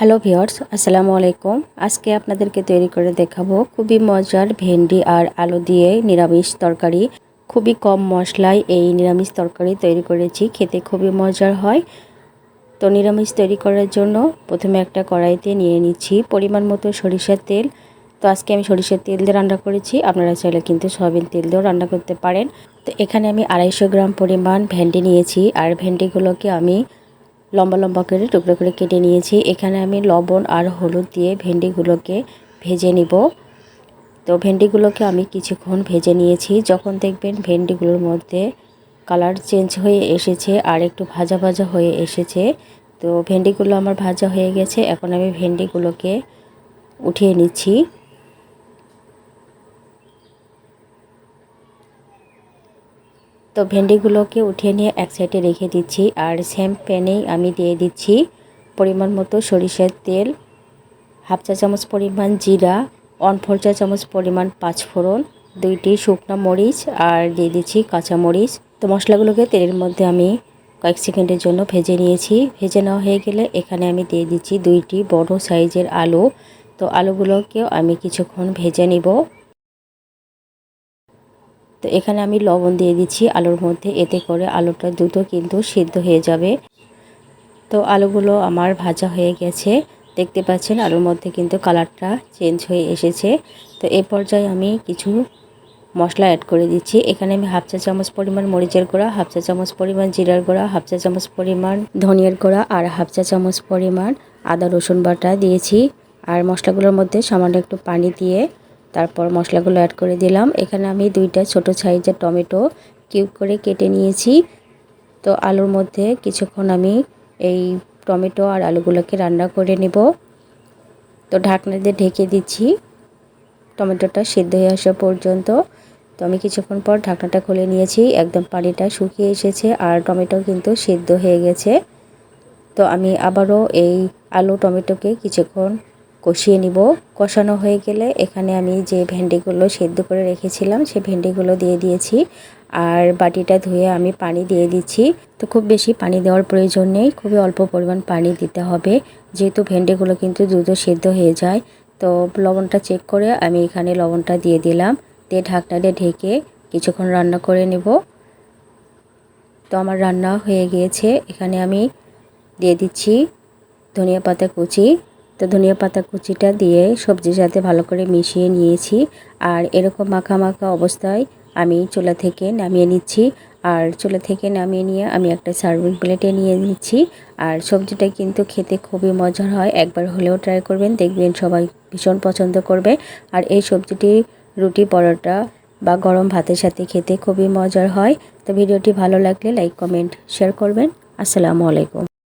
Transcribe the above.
Hello viewers, আসসালামু আলাইকুম। আজকে আপনাদেরকে তৈরি করে দেখাবো খুবই মজার ভেন্ডি আর আলু দিয়ে নিরামিষ তরকারি। খুবই কম মশলায় এই নিরামিষ তরকারি তৈরি করেছি, খেতে খুবই মজার হয়। তো নিরামিষ তৈরি করার জন্য প্রথমে একটা কড়াইতে নিয়ে নিচ্ছি পরিমাণ মতো সরিষার তেল। তো আজকে আমি সরিষার তেল দিয়ে রান্না করেছি, আপনারা চাইলে কিন্তু সয়াবিন তেল দিয়েও রান্না করতে পারেন। তো এখানে আমি 250 গ্রাম পরিমাণ ভেন্ডি নিয়েছি, আর ভেন্ডিগুলোকে আমি লম্বা লম্বা করে টুকরো করে কেটে নিয়েছি। এখানে আমি লবণ আর হলুদ দিয়ে ভেন্ডিগুলোকে ভেজে নিব। তো ভেন্ডিগুলোকে আমি কিছুক্ষণ ভেজে নিয়েছি। যখন দেখবেন ভেন্ডিগুলোর মধ্যে কালার চেঞ্জ হয়ে এসেছে আর একটু ভাজা ভাজা হয়ে এসেছে, তো ভেন্ডিগুলো আমার ভাজা হয়ে গেছে। এখন আমি ভেন্ডিগুলোকে উঠিয়ে নিচ্ছি। তো ভেন্ডিগুলোকে উঠিয়ে নিয়ে এক সাইডে রেখে দিচ্ছি, আর সেম প্যানেই আমি দিয়ে দিচ্ছি পরিমাণ মতো সরিষার তেল, হাফ চা চামচ পরিমাণ জিরা, 1/4 চা চামচ পরিমাণ পাঁচফোড়ন, 2টি শুকনো মরিচ, আর দিয়ে দিচ্ছি কাঁচামরিচ। তো মশলাগুলোকে তেলের মধ্যে আমি কয়েক সেকেন্ডের জন্য ভেজে নিয়েছি। ভেজে নেওয়া হয়ে গেলে এখানে আমি দিয়ে দিচ্ছি 2টি বড় সাইজের আলু। তো আলুগুলোকেও আমি কিছুক্ষণ ভেজে নিব। তো এখানে আমি লবণ দিয়ে দিচ্ছি আলুর মধ্যে, এতে করে আলুটা দ্রুত কিন্তু সিদ্ধ হয়ে যাবে। তো আলুগুলো আমার ভাজা হয়ে গেছে, দেখতে পাচ্ছেন আলুর মধ্যে কিন্তু কালারটা চেঞ্জ হয়ে এসেছে। তো এই পর্যায়ে আমি কিছু মশলা অ্যাড করে দিচ্ছি। এখানে আমি হাফ চা চামচ পরিমাণ মরিচের গুঁড়া, হাফ চা চামচ পরিমাণ জিরার গুঁড়া, হাফ চা চামচ পরিমাণ ধনিয়ার গুঁড়া, আর হাফ চা চামচ পরিমাণ আদা রসুন বাটা দিয়েছি। আর মশলাগুলোর মধ্যে সামান্য একটু পানি দিয়ে তারপর মশলাগুলো অ্যাড করে দিলাম। এখানে আমি 2টা ছোট সাইজের টমেটো কিউব করে কেটে নিয়েছি। তো আলুর মধ্যে কিছুক্ষণ আমি এই টমেটো আর আলুগুলোকে রান্না করে নেব। তো ঢাকনা দিয়ে ঢেকে দিচ্ছি টমেটোটা সিদ্ধ হয়ে আসা পর্যন্ত। তো আমি কিছুক্ষণ পর ঢাকনাটা খুলে নিয়েছি, একদম পানিটা শুকিয়ে এসেছে আর টমেটো কিন্তু সিদ্ধ হয়ে গেছে। তো আমি আবারও এই আলু টমেটোকে কিছুক্ষণ কষিয়ে নিব। কষানো হয়ে গেলে এখানে আমি যে ভেন্ডিগুলো সিদ্ধ করে রেখেছিলাম সেই ভেন্ডিগুলো দিয়ে দিয়েছি, আর বাটিটা ধুয়ে আমি পানি দিয়ে দিচ্ছি। তো খুব বেশি পানি দেওয়ার প্রয়োজন নেই, খুবই অল্প পরিমাণ পানি দিতে হবে, যেহেতু ভেন্ডিগুলো কিন্তু দ্রুত সিদ্ধ হয়ে যায়। তো লবণটা চেক করে আমি এখানে লবণটা দিয়ে দিলাম, দিয়ে ঢাকনা দিয়ে ঢেকে কিছুক্ষণ রান্না করে নেব। তো আমার রান্না হয়ে গিয়েছে। এখানে আমি দিয়ে দিচ্ছি ধনিয়া পাতা কুচি। তো ধনিয়া পাতা কুচিটা দিয়ে সবজির সাথে ভালো করে মিশিয়ে নিয়েছি, আর এরকম মাখা মাখা অবস্থায় আমি চুলা থেকে নামিয়ে নিচ্ছি। আর চুলা থেকে নামিয়ে নিয়ে আমি একটা সার্ভিং প্লেটে নিয়ে নিচ্ছি। আর সবজিটা কিন্তু খেতে খুবই মজার হয়, একবার হলেও ট্রাই করবেন, দেখবেন সবাই ভীষণ পছন্দ করবে। আর এই সবজিটি রুটি, পরোটা বা গরম ভাতের সাথে খেতে খুবই মজার হয়। তো ভিডিওটি ভালো লাগলে লাইক, কমেন্ট, শেয়ার করবেন। আসসালামু আলাইকুম।